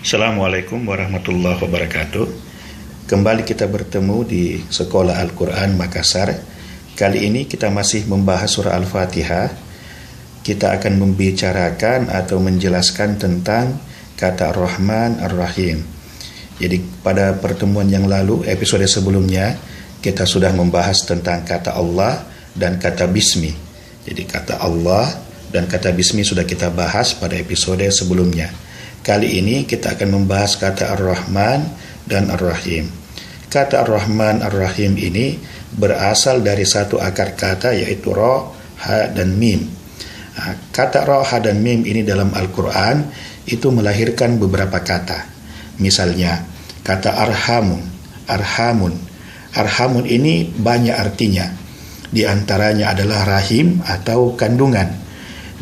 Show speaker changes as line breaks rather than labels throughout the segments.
Assalamualaikum warahmatullahi wabarakatuh. Kembali kita bertemu di Sekolah Al-Quran Makassar. Kali ini kita masih membahas surah Al-Fatihah. Kita akan membicarakan atau menjelaskan tentang kata Ar-Rahman Ar-Rahim. Jadi pada pertemuan yang lalu, episode sebelumnya, kita sudah membahas tentang kata Allah dan kata Bismi. Jadi kata Allah dan kata Bismi sudah kita bahas pada episode sebelumnya. Kali ini kita akan membahas kata Ar-Rahman dan Ar-Rahim. Kata Ar-Rahman Ar-Rahim ini berasal dari satu akar kata, yaitu Ra, Ha, dan Mim. Kata Ra, Ha, dan Mim ini dalam Al-Quran itu melahirkan beberapa kata. Misalnya kata Arhamun. Arhamun ini banyak artinya. Di antaranya adalah rahim atau kandungan.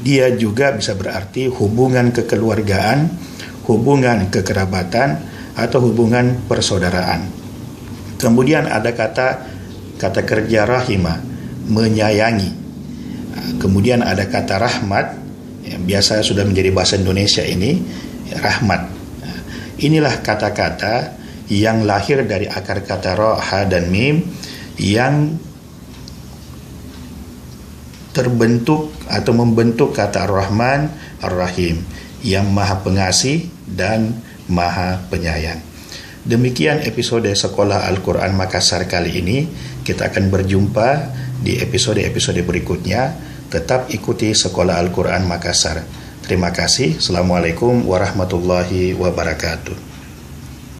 Dia juga bisa berarti hubungan kekeluargaan, hubungan kekerabatan, atau hubungan persaudaraan. Kemudian ada kata kerja rahimah, menyayangi. Kemudian ada kata rahmat, yang biasa sudah menjadi bahasa Indonesia ini, rahmat. Inilah kata-kata yang lahir dari akar kata Ra, Ha, dan Mim yang terbentuk atau membentuk kata Ar-Rahman Ar-Rahim, yang maha pengasih dan maha penyayang. Demikian episode Sekolah Al-Quran Makassar kali ini. Kita akan berjumpa di episode-episode berikutnya. Tetap ikuti Sekolah Al-Quran Makassar. Terima kasih. Assalamualaikum warahmatullahi wabarakatuh.